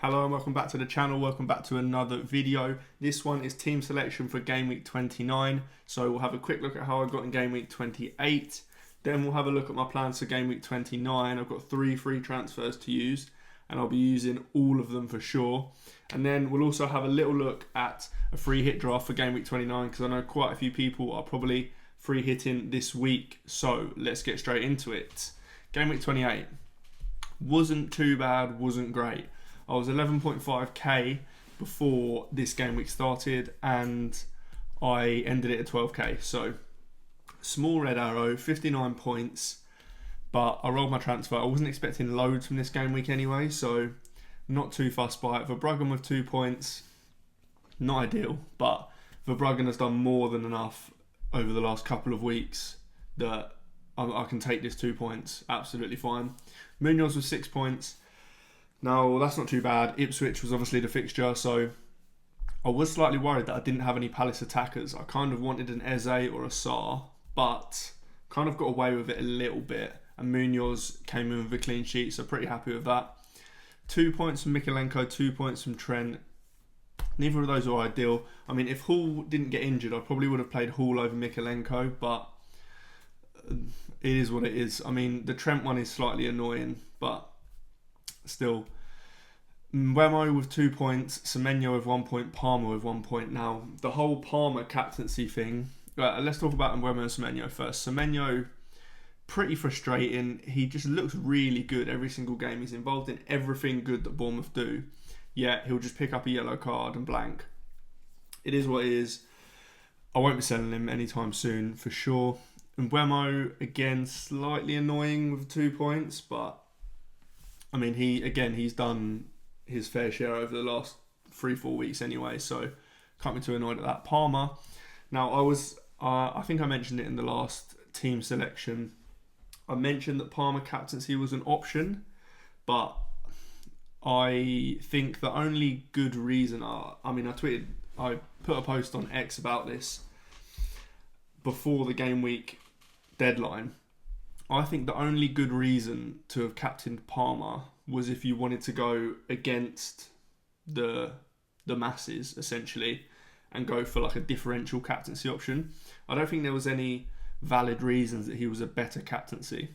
Hello and welcome back to the channel, welcome back to another video. This one is team selection for game week 29. So we'll have a quick look at how I got in game week 28. Then we'll have a look at my plans for game week 29. I've got 3 free transfers to use and I'll be using all of them for sure. And then we'll also have a little look at a free hit draft for game week 29 because I know quite a few people are probably free hitting this week. So let's get straight into it. Game week 28 wasn't too bad, wasn't great. I was 11.5k before this game week started and I ended it at 12k. So small red arrow, 59 points, but I rolled my transfer. I wasn't expecting loads from this game week anyway, so not too fussed by it. Verbruggen with 2 points, not ideal, but Verbruggen has done more than enough over the last couple of weeks that I can take this 2 points absolutely fine. Munoz with 6 points. Now, that's not too bad. Ipswich was obviously the fixture, so I was slightly worried that I didn't have any Palace attackers. I kind of wanted an Eze or a Sarr, but kind of got away with it a little bit. And Munoz came in with a clean sheet, so pretty happy with that. 2 points from Mikalenko, 2 points from Trent. Neither of those are ideal. I mean, if Hall didn't get injured, I probably would have played Hall over Mikalenko, but it is what it is. I mean, the Trent one is slightly annoying, but still. Mbeumo with 2 points, Semenyo with 1 point, Palmer with 1 point. Now, the whole Palmer captaincy thing, let's talk about Mbeumo and Semenyo first. Semenyo, pretty frustrating. He just looks really good every single game. He's involved in everything good that Bournemouth do. Yet, he'll just pick up a yellow card and blank. It is what it is. I won't be selling him anytime soon, for sure. Mbeumo, again, slightly annoying with 2 points, but I mean, he's done his fair share over the last 3-4 weeks anyway, so can't be too annoyed at that. Palmer, now I think I mentioned it in the last team selection. I mentioned that Palmer captaincy was an option, but I think the only good reason, I put a post on X about this before the game week deadline. I think the only good reason to have captained Palmer was if you wanted to go against the masses, essentially, and go for like a differential captaincy option. I don't think there was any valid reasons that he was a better captaincy.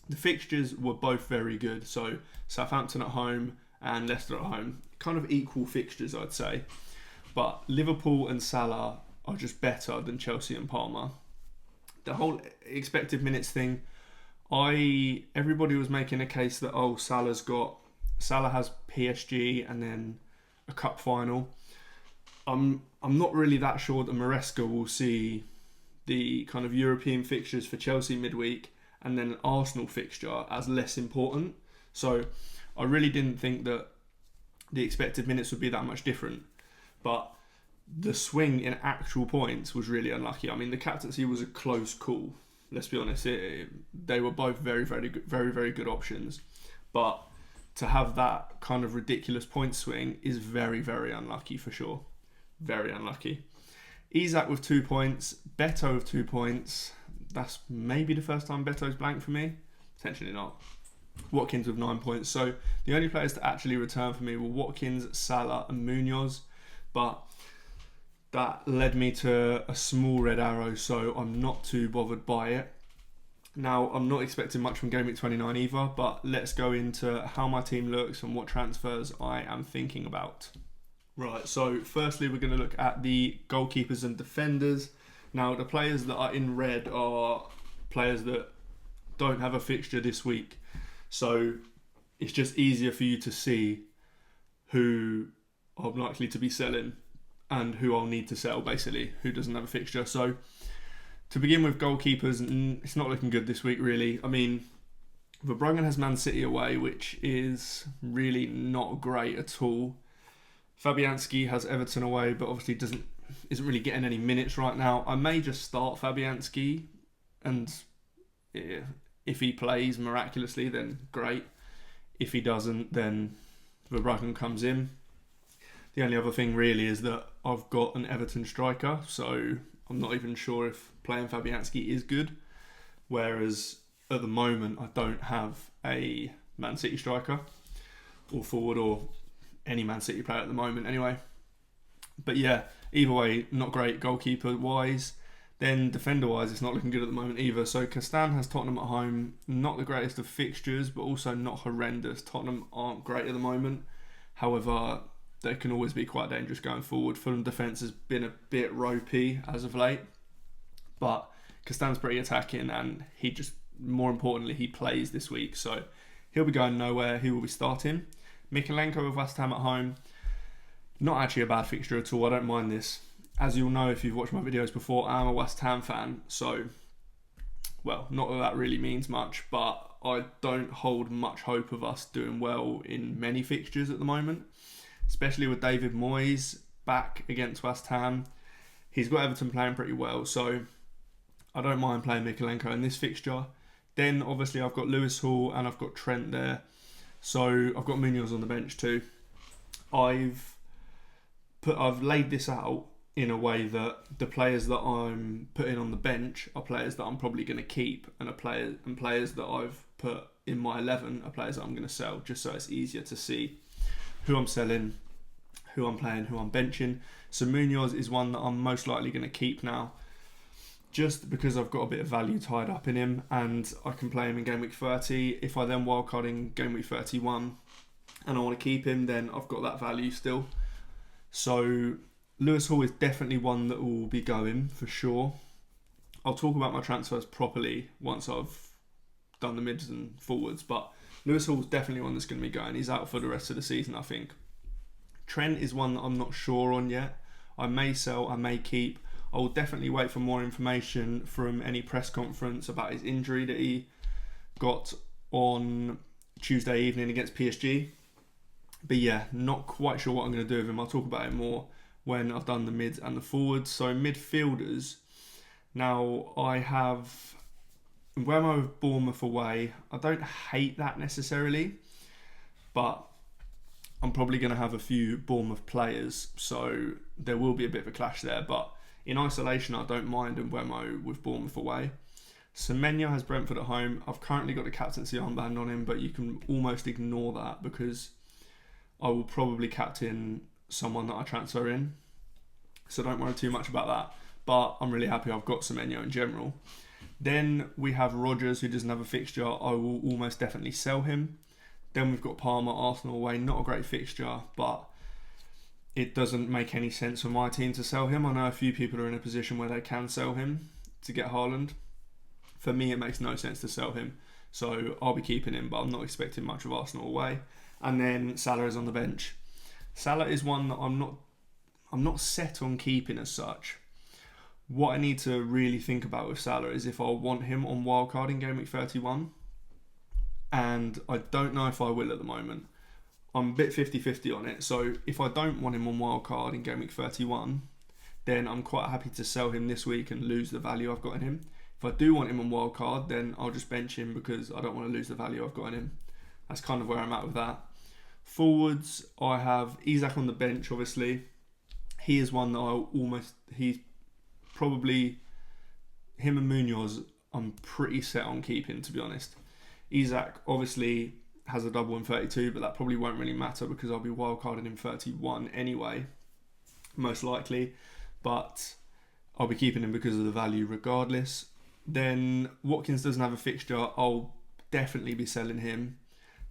The fixtures were both very good, so Southampton at home and Leicester at home, kind of equal fixtures, I'd say. But Liverpool and Salah are just better than Chelsea and Palmer. The whole expected minutes thing, everybody was making a case that Salah has PSG and then a cup final. I'm not really that sure that Maresca will see the kind of European fixtures for Chelsea midweek and then an Arsenal fixture as less important. So I really didn't think that the expected minutes would be that much different. But the swing in actual points was really unlucky. I mean, the captaincy was a close call. Let's be honest, they were both very, very good, very, very good options. But to have that kind of ridiculous point swing is very, very unlucky for sure. Very unlucky. Isak with 2 points, Beto with 2 points. That's maybe the first time Beto's blanked for me. Potentially not. Watkins with 9 points. So the only players to actually return for me were Watkins, Salah and Munoz. But that led me to a small red arrow, so I'm not too bothered by it. Now, I'm not expecting much from Game Week 29 either, but let's go into how my team looks and what transfers I am thinking about. Right, so firstly, we're going to look at the goalkeepers and defenders. Now, the players that are in red are players that don't have a fixture this week. So it's just easier for you to see who I'm likely to be selling and who I'll need to sell, basically, who doesn't have a fixture. So to begin with, goalkeepers, it's not looking good this week, really. I mean, Verbruggen has Man City away, which is really not great at all. Fabianski has Everton away, but obviously isn't really getting any minutes right now. I may just start Fabianski, and if he plays miraculously, then great. If he doesn't, then Verbruggen comes in. The only other thing really is that I've got an Everton striker, so I'm not even sure if playing Fabianski is good. Whereas at the moment, I don't have a Man City striker or forward or any Man City player at the moment anyway. But yeah, either way, not great goalkeeper-wise. Then defender-wise, it's not looking good at the moment either. So Castan has Tottenham at home. Not the greatest of fixtures, but also not horrendous. Tottenham aren't great at the moment. However, they can always be quite dangerous going forward. Fulham defence has been a bit ropey as of late. But Castan's pretty attacking, and he just, more importantly, he plays this week. So he'll be going nowhere. He will be starting. Mykolenko with West Ham at home. Not actually a bad fixture at all. I don't mind this. As you'll know if you've watched my videos before, I'm a West Ham fan. So, well, not that that really means much, but I don't hold much hope of us doing well in many fixtures at the moment. Especially with David Moyes back against West Ham. He's got Everton playing pretty well, so I don't mind playing Mykolenko in this fixture. Then, obviously, I've got Lewis Hall and I've got Trent there. So, I've got Munoz on the bench too. I've laid this out in a way that the players that I'm putting on the bench are players that I'm probably going to keep, and players that I've put in my 11 are players that I'm going to sell, just so it's easier to see who I'm selling, who I'm playing, who I'm benching. So Munoz is one that I'm most likely going to keep now, just because I've got a bit of value tied up in him, and I can play him in game week 30. If I then wildcard in game week 31 and I want to keep him, then I've got that value still. So Lewis Hall is definitely one that will be going for sure. I'll talk about my transfers properly once I've done the mids and forwards, but Lewis Hall is definitely one that's going to be going. He's out for the rest of the season, I think. Trent is one that I'm not sure on yet. I may sell, I may keep. I will definitely wait for more information from any press conference about his injury that he got on Tuesday evening against PSG. But yeah, not quite sure what I'm going to do with him. I'll talk about it more when I've done the mids and the forwards. So midfielders, now I have Wemo with Bournemouth away. I don't hate that necessarily, but I'm probably going to have a few Bournemouth players, so there will be a bit of a clash there. But in isolation, I don't mind Wemo with Bournemouth away. Semenyo has Brentford at home. I've currently got the captaincy armband on him, but you can almost ignore that because I will probably captain someone that I transfer in. So don't worry too much about that. But I'm really happy I've got Semenyo in general. Then we have Rodgers, who doesn't have a fixture. I will almost definitely sell him. Then we've got Palmer, Arsenal away. Not a great fixture, but it doesn't make any sense for my team to sell him. I know a few people are in a position where they can sell him to get Haaland. For me, it makes no sense to sell him. So I'll be keeping him, but I'm not expecting much of Arsenal away. And then Salah is on the bench. Salah is one that I'm not set on keeping as such. What I need to really think about with Salah is if I want him on wildcard in game week 31. And I don't know if I will at the moment. I'm a bit 50-50 on it. So if I don't want him on wildcard in game week 31, then I'm quite happy to sell him this week and lose the value I've got in him. If I do want him on wildcard, then I'll just bench him because I don't want to lose the value I've got in him. That's kind of where I'm at with that. Forwards, I have Isak on the bench, obviously. He is one that he's probably, him and Munoz, I'm pretty set on keeping, to be honest. Isak obviously has a double in 32, but that probably won't really matter because I'll be wildcarding in 31 anyway, most likely. But I'll be keeping him because of the value regardless. Then Watkins doesn't have a fixture. I'll definitely be selling him.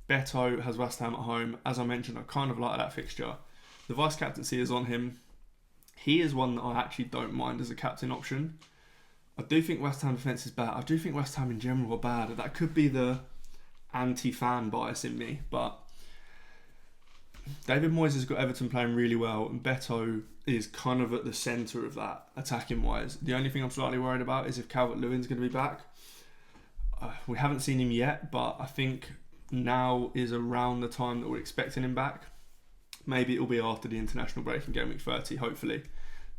Beto has West Ham at home. As I mentioned, I kind of like that fixture. The vice captaincy is on him. He is one that I actually don't mind as a captain option. I do think West Ham defence is bad. I do think West Ham in general are bad. That could be the anti-fan bias in me, but David Moyes has got Everton playing really well, and Beto is kind of at the centre of that, attacking wise. The only thing I'm slightly worried about is if Calvert-Lewin's going to be back. We haven't seen him yet, but I think now is around the time that we're expecting him back. Maybe it'll be after the international break in game week 30, hopefully.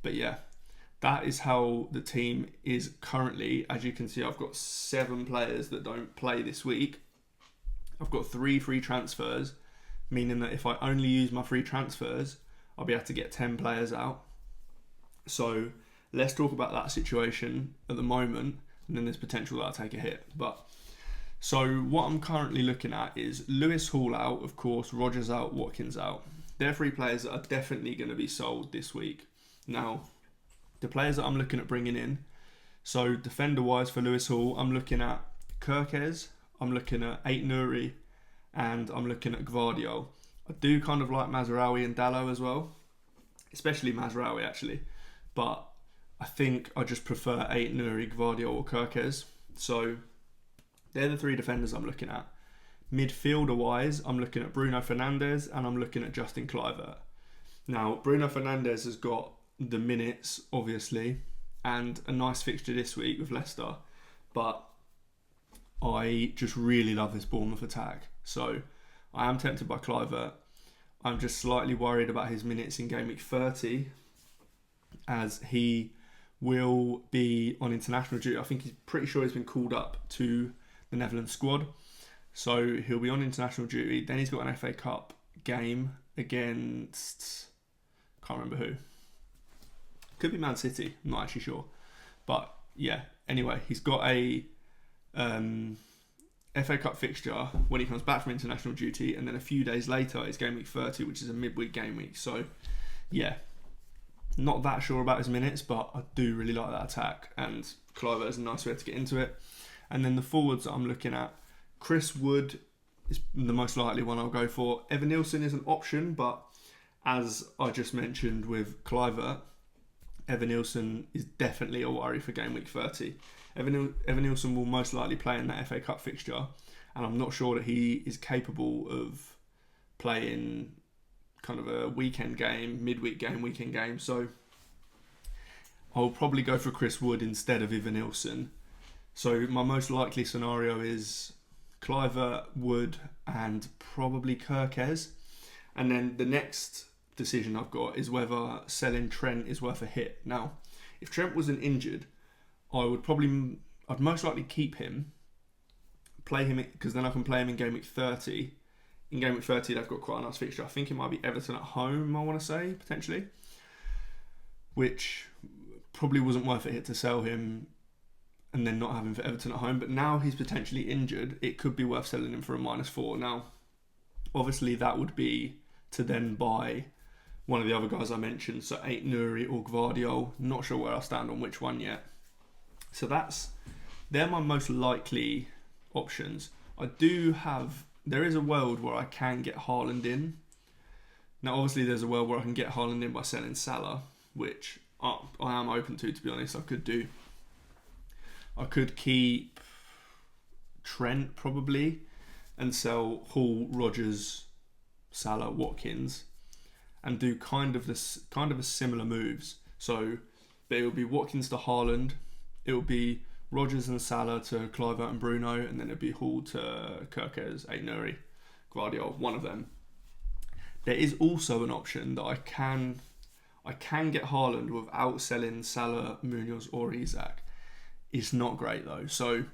But yeah, that is how the team is currently. As you can see, I've got 7 players that don't play this week. I've got 3 free transfers, meaning that if I only use my free transfers, I'll be able to get 10 players out. So let's talk about that situation at the moment, and then there's potential that I'll take a hit. So what I'm currently looking at is Lewis Hall out, of course, Rodgers out, Watkins out. they're 3 players that are definitely going to be sold this week. Now, the players that I'm looking at bringing in, so defender-wise for Lewis Hall, I'm looking at Kirkes, I'm looking at Ait-Nouri, and I'm looking at Gvardiol. I do kind of like Mazraoui and Dalot as well, especially Mazraoui actually, but I think I just prefer Ait-Nouri, Gvardiol or Kirkes. So they're the 3 defenders I'm looking at. Midfielder-wise, I'm looking at Bruno Fernandes and I'm looking at Justin Kluivert. Now, Bruno Fernandes has got the minutes, obviously, and a nice fixture this week with Leicester, but I just really love this Bournemouth attack. So I am tempted by Kluivert. I'm just slightly worried about his minutes in Game Week 30, as he will be on international duty. I think he's pretty sure he's been called up to the Netherlands squad. So he'll be on international duty. Then he's got an FA Cup game against, can't remember who. Could be Man City, I'm not actually sure. But yeah, anyway, he's got a FA Cup fixture when he comes back from international duty, and then a few days later it's Game Week 30, which is a midweek game week. So yeah, not that sure about his minutes, but I do really like that attack, and Kluivert is a nice way to get into it. And then the forwards that I'm looking at, Chris Wood is the most likely one I'll go for. Evan Nilsson is an option, but as I just mentioned with Kluivert, Evan Nilsson is definitely a worry for Game Week 30. Evan Nilsson will most likely play in that FA Cup fixture, and I'm not sure that he is capable of playing kind of a weekend game, midweek game, weekend game. So I'll probably go for Chris Wood instead of Evan Nilsson. So my most likely scenario is Kluivert, Wood, and probably Kirkes. And then the next decision I've got is whether selling Trent is worth a hit. Now, if Trent wasn't injured, I'd most likely keep him, play him, because then I can play him in Game Week 30. In Game Week 30, they've got quite a nice fixture. I think it might be Everton at home, I want to say, potentially, which probably wasn't worth a hit to sell him and then not have him for Everton at home. But now he's potentially injured, it could be worth selling him for a -4. Now, obviously, that would be to then buy one of the other guys I mentioned, so Ait-Nouri or Gvardiol. Not sure where I stand on which one yet. So they're my most likely options. There is a world where I can get Haaland in. Now, obviously, there's a world where I can get Haaland in by selling Salah, which I am open to be honest. I could keep Trent probably and sell Hall, Rodgers, Salah, Watkins, and do kind of a similar moves. So it would be Watkins to Haaland, it would be Rodgers and Salah to Kluivert and Bruno, and then it'd be Hall to Kirkes, Ait-Nouri, Gvardiol, one of them. There is also an option that I can get Haaland without selling Salah, Munoz or Isak. It's not great though. So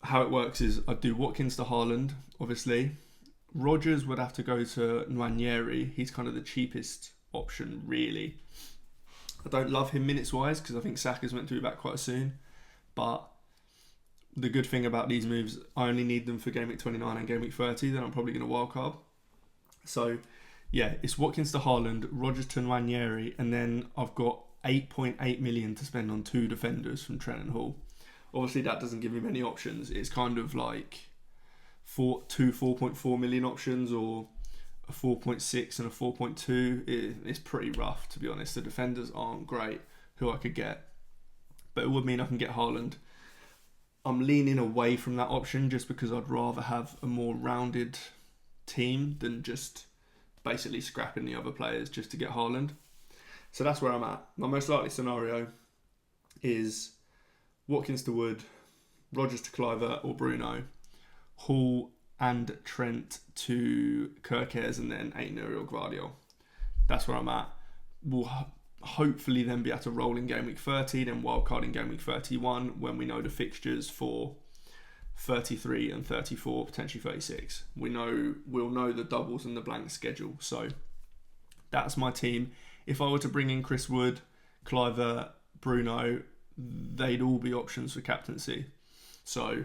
how it works is I do Watkins to Haaland, obviously. Rodgers would have to go to Nwaneri. He's kind of the cheapest option, really. I don't love him minutes-wise because I think Saka's meant to be back quite soon. But the good thing about these moves, I only need them for Game Week 29 and Game Week 30. Then I'm probably going to wildcard. So, yeah, it's Watkins to Haaland, Rodgers to Nwaneri, and then I've got 8.8 million to spend on 2 defenders from Trent and Hall. Obviously, that doesn't give me many options. It's kind of like 4.4 million options, or a 4.6 and a 4.2. It's pretty rough, to be honest. The defenders aren't great who I could get, but it would mean I can get Haaland. I'm leaning away from that option just because I'd rather have a more rounded team than just basically scrapping the other players just to get Haaland. So that's where I'm at. My most likely scenario is Watkins to Wood, Rodgers to Kluivert or Bruno, Hall and Trent to Kirkes, and then Ait-Nouri or Gvardiol. That's where I'm at. We'll hopefully then be able to roll in Game Week 30, then wildcard in Game Week 31 when we know the fixtures for 33 and 34, potentially 36. We'll know the doubles and the blank schedule. So that's my team. If I were to bring in Chris Wood, Kluivert, Bruno, they'd all be options for captaincy. So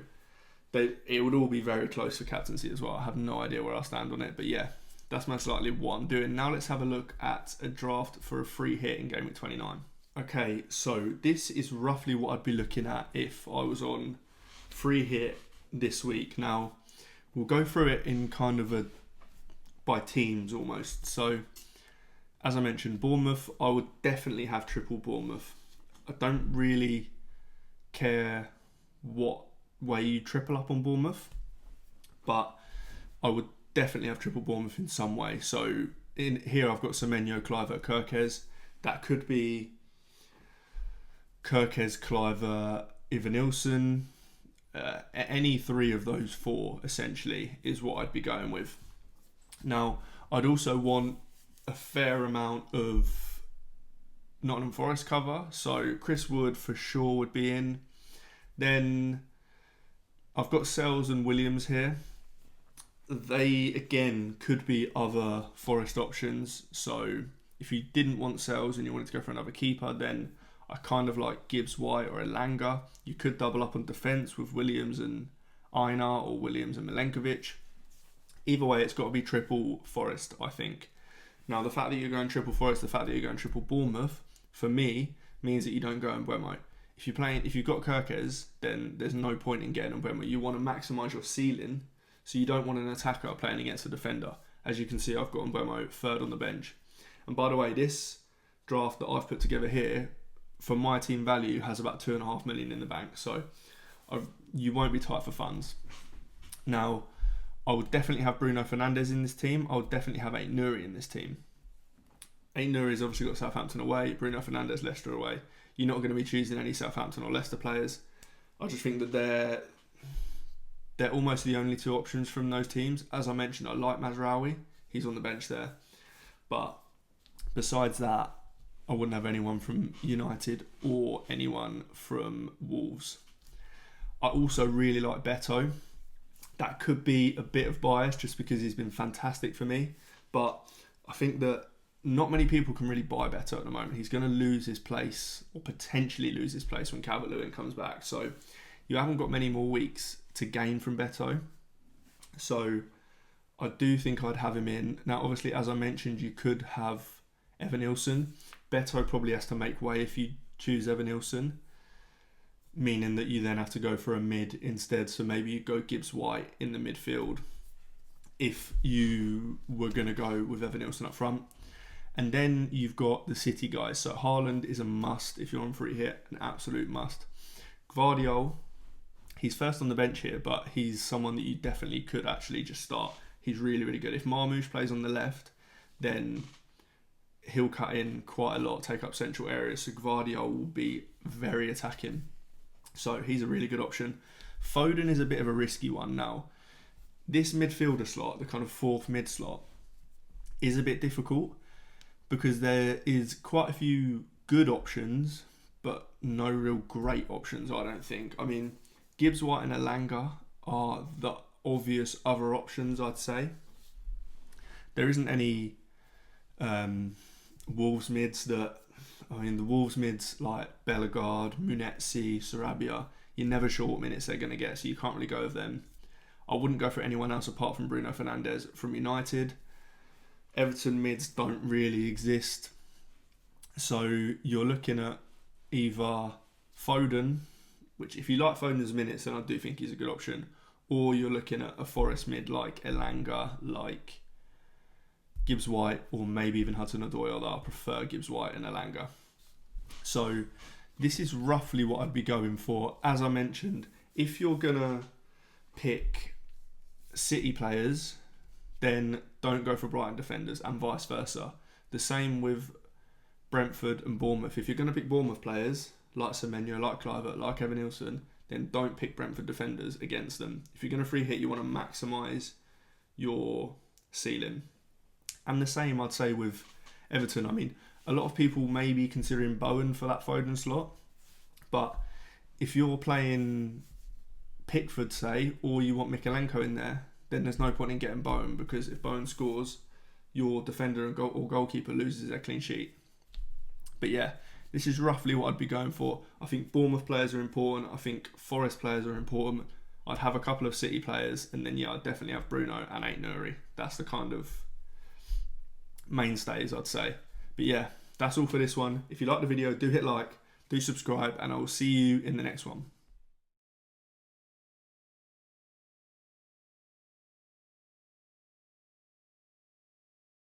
it would all be very close for captaincy as well. I have no idea where I stand on it, but yeah, that's most likely what I'm doing. Now let's have a look at a draft for a free hit in Gameweek 29. Okay, so this is roughly what I'd be looking at if I was on free hit this week. Now, we'll go through it in kind of by teams almost. So, as I mentioned, Bournemouth, I would definitely have triple Bournemouth. I don't really care what way you triple up on Bournemouth, but I would definitely have triple Bournemouth in some way. So in here I've got Semenyo, Cliver, Kirkes. That could be Kirkes, Cliver, Evanilson. Any three of those four essentially is what I'd be going with. Now I'd also want a fair amount of Nottingham Forest cover. So Chris Wood for sure would be in. Then I've got Sells and Williams here. They, again, could be other Forest options. So if you didn't want Sells and you wanted to go for another keeper, then I kind of like Gibbs White or Elanga. You could double up on defence with Williams and Einar or Williams and Milenkovic. Either way, it's got to be triple Forest, I think. Now, the fact that you're going triple Forest, the fact that you're going triple Bournemouth, for me, means that you don't go Mbeumo. If you've got Kirkes, then there's no point in getting Mbeumo. You want to maximise your ceiling. So you don't want an attacker playing against a defender. As you can see, I've got Mbeumo third on the bench. And by the way, this draft that I've put together here, for my team value, has about 2.5 million in the bank. So you won't be tight for funds. Now, I would definitely have Bruno Fernandes in this team. I would definitely have Aït-Nouri in this team. Aït-Nouri's obviously got Southampton away. Bruno Fernandes, Leicester away. You're not going to be choosing any Southampton or Leicester players. I just think that they're almost the only two options from those teams. As I mentioned, I like Mazraoui. He's on the bench there. But besides that, I wouldn't have anyone from United or anyone from Wolves. I also really like Beto. That could be a bit of bias just because he's been fantastic for me. But I think that not many people can really buy Beto at the moment. He's going to lose his place, or potentially lose his place, when Calvert-Lewin comes back. So you haven't got many more weeks to gain from Beto. So I do think I'd have him in. Now, obviously, as I mentioned, you could have Evanilson. Beto probably has to make way if you choose Evanilson, meaning that you then have to go for a mid instead. So maybe you go Gibbs White in the midfield if you were going to go with Evanilson up front. And then you've got the City guys. So Haaland is a must if you're on free hit, an absolute must. Gvardiol, he's first on the bench here, but he's someone that you definitely could actually just start. He's really, really good. If Marmoush plays on the left, then he'll cut in quite a lot, take up central areas. So Gvardiol will be very attacking. So he's a really good option. Foden is a bit of a risky one now. This midfielder slot, the kind of fourth mid slot, is a bit difficult because there is quite a few good options, but no real great options, I don't think. I mean, Gibbs White and Elanga are the obvious other options, I'd say. There isn't any Wolves mids the Wolves mids like Bellegarde, Munetsi, Sarabia, you're never sure what minutes they're going to get, so you can't really go with them. I wouldn't go for anyone else apart from Bruno Fernandes from United. Everton mids don't really exist. So you're looking at either Foden, which if you like Foden's minutes, then I do think he's a good option, or you're looking at a Forest mid like Elanga, like Gibbs White, or maybe even Hudson-Odoi, although I prefer Gibbs White and Elanga. So this is roughly what I'd be going for. As I mentioned, if you're going to pick City players, then don't go for Brighton defenders, and vice versa. The same with Brentford and Bournemouth. If you're going to pick Bournemouth players, like Semenyo, like Kluivert, like Evanilson, then don't pick Brentford defenders against them. If you're going to free hit, you want to maximise your ceiling. And the same, I'd say, with Everton. I mean, a lot of people may be considering Bowen for that Foden slot, but if you're playing Pickford, say, or you want Mikalenko in there, then there's no point in getting Bowen, because if Bowen scores, your defender or goalkeeper loses their clean sheet. But yeah, this is roughly what I'd be going for. I think Bournemouth players are important. I think Forest players are important. I'd have a couple of City players, and then yeah, I'd definitely have Bruno and Aït-Nouri. That's the kind of mainstays, I'd say. But yeah, that's all for this one. If you like the video, do hit like, do subscribe, and I will see you in the next one.